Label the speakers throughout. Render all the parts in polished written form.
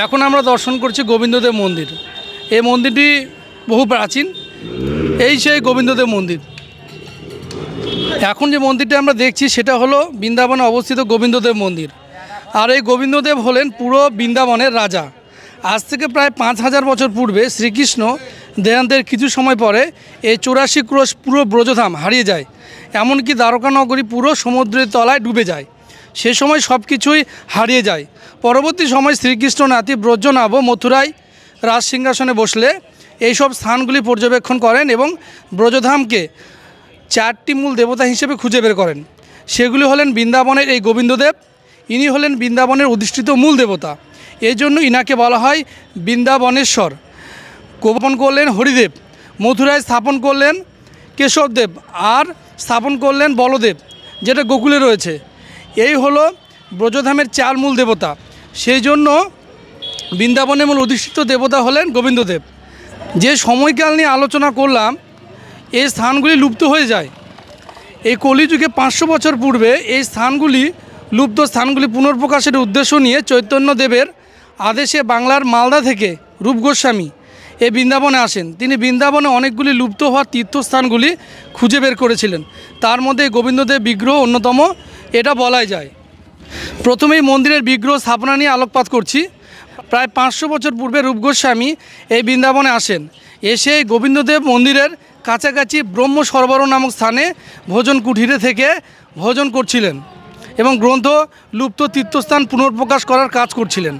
Speaker 1: এখন আমরা দর্শন করছি গোবিন্দদেব মন্দির। এই মন্দিরটি বহু প্রাচীন, এই সেই গোবিন্দদেব মন্দির। এখন যে মন্দিরটা আমরা দেখছি সেটা হলো বৃন্দাবনে অবস্থিত গোবিন্দদেব মন্দির। আর এই গোবিন্দদেব হলেন পুরো বৃন্দাবনের রাজা। আজ থেকে প্রায় 5000 বছর পূর্বে শ্রীকৃষ্ণ দেহান্তের কিছু সময় পরে এই 84 ক্রোশ পুরো ব্রজধাম হারিয়ে যায়, এমনকি দ্বারকা নগরী পুরো সমুদ্রের তলায় ডুবে যায়। সে সময় সব কিছুই হারিয়ে যায়। পরবর্তী সময় শ্রীকৃষ্ণ নাতি ব্রজনাভ মথুরায় রাজ সিংহাসনে বসলে এইসব স্থানগুলি পর্যবেক্ষণ করেন এবং ব্রজধামকে 4টি মূল দেবতা হিসেবে খুঁজে বের করেন। সেগুলি হলেন বৃন্দাবনের এই গোবিন্দদেব, ইনি হলেন বৃন্দাবনের অধিষ্ঠিত মূল দেবতা। এই জন্য ইনাকে বলা হয় বৃন্দাবনেশ্বর। গোপন করলেন হরিদেব, মথুরায় স্থাপন করলেন কেশবদেব, আর স্থাপন করলেন বলদেব, যেটা গোকুলে রয়েছে। এই হলো ব্রজধামের 4 মূল দেবতা। সেই জন্য বৃন্দাবনের মূল অধিষ্ঠিত দেবতা হলেন গোবিন্দদেব। যে সময়কাল নিয়ে আলোচনা করলাম, এই স্থানগুলি লুপ্ত হয়ে যায়। এই কলিযুগে 500 বছর পূর্বে এই স্থানগুলি লুপ্ত স্থানগুলি পুনর্প্রকাশের উদ্দেশ্য নিয়ে চৈতন্যদেবের আদেশে বাংলার মালদা থেকে রূপ গোস্বামী এই বৃন্দাবনে আসেন। তিনি বৃন্দাবনে অনেকগুলি লুপ্ত হওয়া তীর্থস্থানগুলি খুঁজে বের করেছিলেন। তার মধ্যে গোবিন্দদেব বিগ্রহ অন্যতম, এটা বলাই যায়। প্রথমেই মন্দিরের বিগ্রহ স্থাপনা নিয়ে আলোকপাত করছি। প্রায় 500 বছর পূর্বে রূপ গোস্বামী এই বৃন্দাবনে আসেন। এসে গোবিন্দদেব মন্দিরের কাছাকাছি ব্রহ্ম সরোবর নামক স্থানে ভোজন কুঠিরে থেকে ভোজন করছিলেন এবং গ্রন্থ লুপ্ত তীর্থস্থান পুনর্প্রকাশ করার কাজ করছিলেন।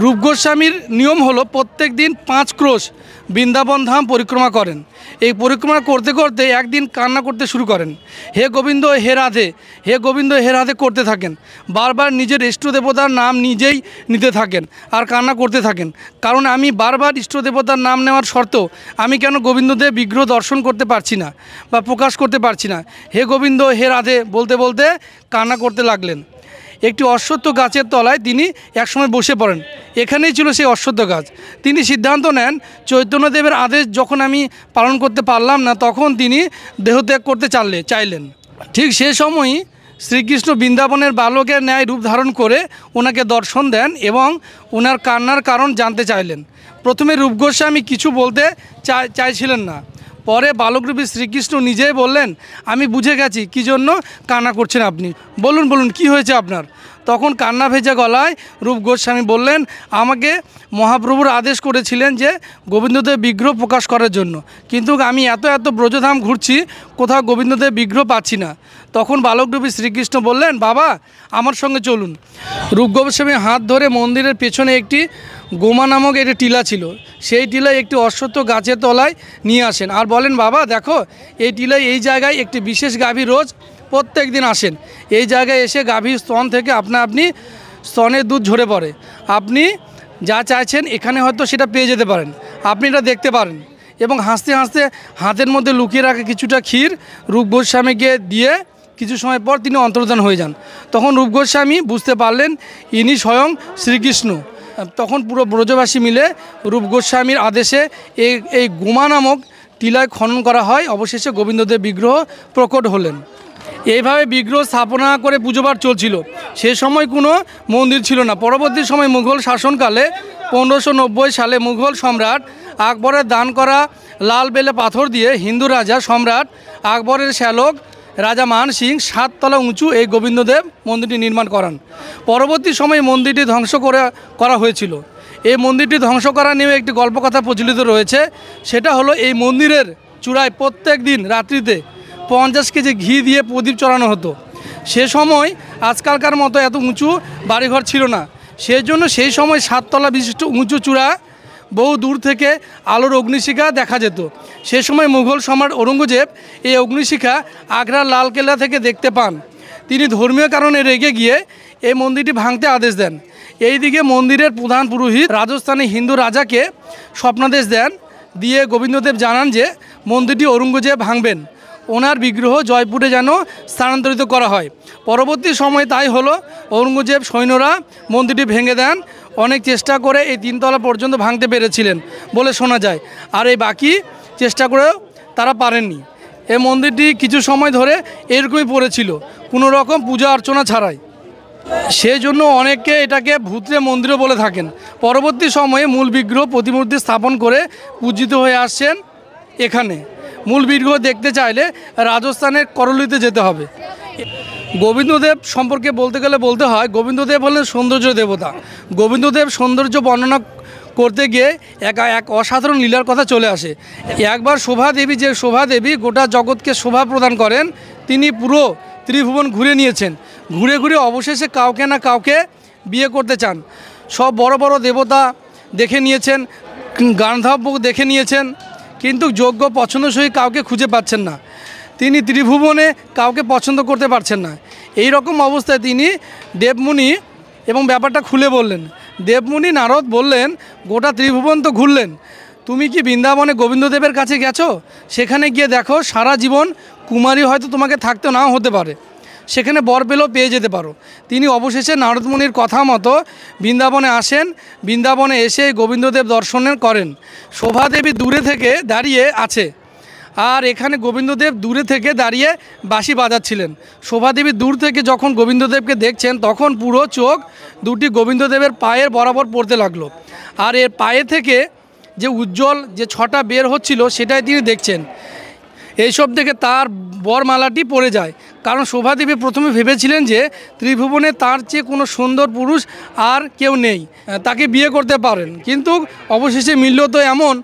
Speaker 1: রূপ গোস্বামীর নিয়ম হলো প্রত্যেক দিন 5 ক্রোশ বৃন্দাবন ধাম পরিক্রমা করেন। এই পরিক্রমা করতে করতে একদিন কান্না করতে শুরু করেন, হে গোবিন্দ হে রাধে, হে গোবিন্দ হে রাধে করতে থাকেন। বারবার নিজের ইষ্টদেবতার নাম নিজেই নিতে থাকেন আর কান্না করতে থাকেন, কারণ আমি বারবার ইষ্টদেবতার নাম নেওয়ার শর্তেও আমি কেন গোবিন্দদেব বিগ্রহ দর্শন করতে পারছি না বা প্রকাশ করতে পারছি না। হে গোবিন্দ হে রাধে বলতে বলতে কান্না করতে লাগলেন। একটি অশ্বত্থ গাছের তলায় তিনি একসময় বসে পড়েন। এখানেই ছিল সেই অশ্বত্থ গাছ। তিনি সিদ্ধান্ত নেন, চৈতন্যদেবের আদেশ যখন আমি পালন করতে পারলাম না, তখন তিনি দেহত্যাগ করতে চাইলেন। ঠিক সে সময়ই শ্রীকৃষ্ণ বৃন্দাবনের বালকের ন্যায় রূপ ধারণ করে ওনাকে দর্শন দেন এবং ওনার কান্নার কারণ জানতে চাইলেন। প্রথমে রূপ গোস্বামী কিছু বলতে চাইছিলেন না। পরে বালকরূপী শ্রীকৃষ্ণ নিজেই বললেন, আমি বুঝে গেছি কী জন্য কান্না করছেন আপনি, বলুন বলুন কী হয়েছে আপনার। তখন কান্না ভেজা গলায় রূপ গোস্বামী বললেন, আমাকে মহাপ্রভুর আদেশ করেছিলেন যে গোবিন্দদেব বিগ্রহ প্রকাশ করার জন্য, কিন্তু আমি এত ব্রজধাম ঘুরছি, কোথাও গোবিন্দদেব বিগ্রহ পাচ্ছি না। তখন বালকরূপী শ্রীকৃষ্ণ বললেন, বাবা আমার সঙ্গে চলুন। রূপ গোস্বামী হাত ধরে মন্দিরের পেছনে একটি গোমা নামক একটি টিলা ছিল, সেই টিলায় একটি অশ্বত্থ গাছের তলায় নিয়ে আসেন আর বলেন, বাবা দেখো এই টিলায় এই জায়গায় একটি বিশেষ গাভী রোজ প্রত্যেক দিন আসেন। এই জায়গায় এসে গাভীর স্তন থেকে আপনি স্তনের দুধ ঝরে পড়ে। আপনি যা চাইছেন এখানে হয়তো সেটা পেয়ে যেতে পারেন, আপনি এটা দেখতে পারেন। এবং হাসতে হাসতে হাতের মধ্যে লুকিয়ে রাখা কিছুটা ক্ষীর রূপ গোস্বামীকে দিয়ে কিছু সময় পর তিনি অন্তর্ধান হয়ে যান। তখন রূপ গোস্বামী বুঝতে পারলেন ইনি স্বয়ং শ্রীকৃষ্ণ। তখন পুরো ব্রজবাসী মিলে রূপ গোস্বামীর আদেশে এই গোমা নামক টিলায় খনন করা হয়। অবশেষে গোবিন্দদেব বিগ্রহ প্রকট হলেন। এইভাবে বিগ্রহ স্থাপনা করে পুজোপাঠ চলছিল। সে সময় কোনো মন্দির ছিল না। পরবর্তী সময় মুঘল শাসনকালে 1590 সালে মুঘল সম্রাট আকবরের দান করা লাল বেলে পাথর দিয়ে হিন্দু রাজা সম্রাট আকবরের শ্যালক রাজা মান সিং 7 তলা উঁচু এই গোবিন্দদেব মন্দিরটি নির্মাণ করান। পরবর্তী সময়ে মন্দিরটি ধ্বংস করা হয়েছিল। এই মন্দিরটি ধ্বংস করা নিয়ে একটি গল্পকথা প্রচলিত রয়েছে। সেটা হলো এই মন্দিরের চূড়ায় প্রত্যেক দিন রাত্রিতে 50 কেজি ঘি দিয়ে প্রদীপ চড়ানো হতো। সে সময় আজকালকার মতো এত উঁচু বাড়িঘর ছিল না, সেই জন্য সেই সময় 7 তলা বিশিষ্ট উঁচু চূড়া বহু দূর থেকে আলোর অগ্নিশিখা দেখা যেত। সে সময় মুঘল সম্রাট ঔরঙ্গজেব এই অগ্নিশিখা আগ্রার লালকেল্লা থেকে দেখতে পান। তিনি ধর্মীয় কারণে রেগে গিয়ে এই মন্দিরটি ভাঙতে আদেশ দেন। এইদিকে মন্দিরের প্রধান পুরোহিত রাজস্থানী হিন্দু রাজাকে স্বপ্নাদেশ দেন, দিয়ে গোবিন্দদেব জানান যে মন্দিরটি ঔরঙ্গজেব ভাঙবেন, ওনার বিগ্রহ জয়পুরে যেন স্থানান্তরিত করা হয়। পরবর্তী সময়ে তাই হলো, ঔরঙ্গজেব সৈন্যরা মন্দিরটি ভেঙে দেন। অনেক চেষ্টা করে এই 3 তলা পর্যন্ত ভাঙতে পেরেছিলেন বলে শোনা যায়, আর এই বাকি চেষ্টা করেও তারা পারেননি। এই মন্দিরটি কিছু সময় ধরে এরকমই পড়েছিল, কোনো রকম পূজা অর্চনা ছাড়াই। সেই জন্য অনেকে এটাকে ভূতরে মন্দিরও বলে থাকেন। পরবর্তী সময়ে মূল বিগ্রহ প্রতিমূর্তি স্থাপন করে পূজিত হয়ে আসছেন এখানে। মূল বিগ্রহ দেখতে চাইলে রাজস্থানের করলিতে যেতে হবে। গোবিন্দদেব সম্পর্কে বলতে গেলে বলতে হয়, গোবিন্দদেব হলেন সৌন্দর্য দেবতা। গোবিন্দদেব সৌন্দর্য বর্ণনা করতে গিয়ে এক অসাধারণ লীলার কথা চলে আসে। একবার শোভাদেবী, যে শোভাদেবী গোটা জগৎকে শোভা প্রদান করেন, তিনি পুরো ত্রিভুবন ঘুরে নিয়েছেন। ঘুরে ঘুরে অবশেষে কাউকে না কাউকে বিয়ে করতে চান। সব বড় বড় দেবতা দেখে নিয়েছেন, গান্ধর্ব দেখে নিয়েছেন, কিন্তু যোগ্য পছন্দসই কাউকে খুঁজে পাচ্ছেন না। তিনি ত্রিভুবনে কাউকে পছন্দ করতে পারছেন না। এই রকম অবস্থায় তিনি দেবমুনি এবং ব্যাপারটা খুলে বললেন। দেবমুনি নারদ বললেন, গোটা ত্রিভুবন তো ঘুরলেন, তুমি কি বৃন্দাবনে গোবিন্দদেবের কাছে গেছো? সেখানে গিয়ে দেখো, সারা জীবন কুমারী হয়তো তোমাকে থাকতে নাও হতে পারে, সেখানে বর পেলেও পেয়ে যেতে পারো। তিনি অবশেষে নারদমুনির কথা মতো বৃন্দাবনে আসেন। বৃন্দাবনে এসে গোবিন্দদেব দর্শন করেন। শোভাদেবী দূরে থেকে দাঁড়িয়ে আছে, আর এখানে গোবিন্দদেব দূরে থেকে দাঁড়িয়ে বাঁশি বাজাচ্ছিলেন। শোভাদেবী দূর থেকে যখন গোবিন্দদেবকে দেখছেন, তখন পুরো চোখ দুটি গোবিন্দদেবের পায়ের বরাবর পড়তে লাগলো। আর এর পায়ে থেকে যে উজ্জ্বল যে ছটা বের হচ্ছিল, সেটাই তিনি দেখছেন। এইসব দেখে তার বরমালাটি পড়ে যায়। কারণ শোভাদেবী প্রথমে ভেবেছিলেন যে ত্রিভুবনে তার চেয়ে কোনো সুন্দর পুরুষ আর কেউ নেই, তাকে বিয়ে করতে পারেন। কিন্তু অবশেষে মিলল তো এমন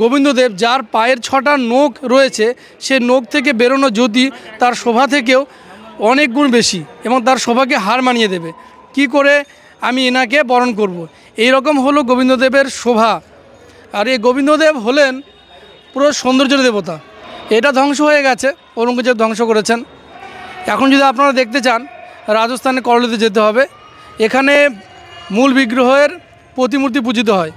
Speaker 1: গোবিন্দদেব, যার পায়ের ছটা নখ রয়েছে, সে নখ থেকে বেরোনো জ্যোতি তার শোভা থেকেও অনেক গুণ বেশি, এবং তার শোভাকে হার মানিয়ে দেবে। কি করে আমি এনাকে বরণ করব। এই রকম হলো গোবিন্দদেবের শোভা। আর এই গোবিন্দদেব হলেন পুরো সৌন্দর্যের দেবতা। এটা ধ্বংস হয়ে গেছে, ঔরঙ্গজেব ধ্বংস করেছেন। এখন যদি আপনারা দেখতে চান, রাজস্থানে করলিতে যেতে হবে। এখানে মূল বিগ্রহের প্রতিমূর্তি পূজিত হয়।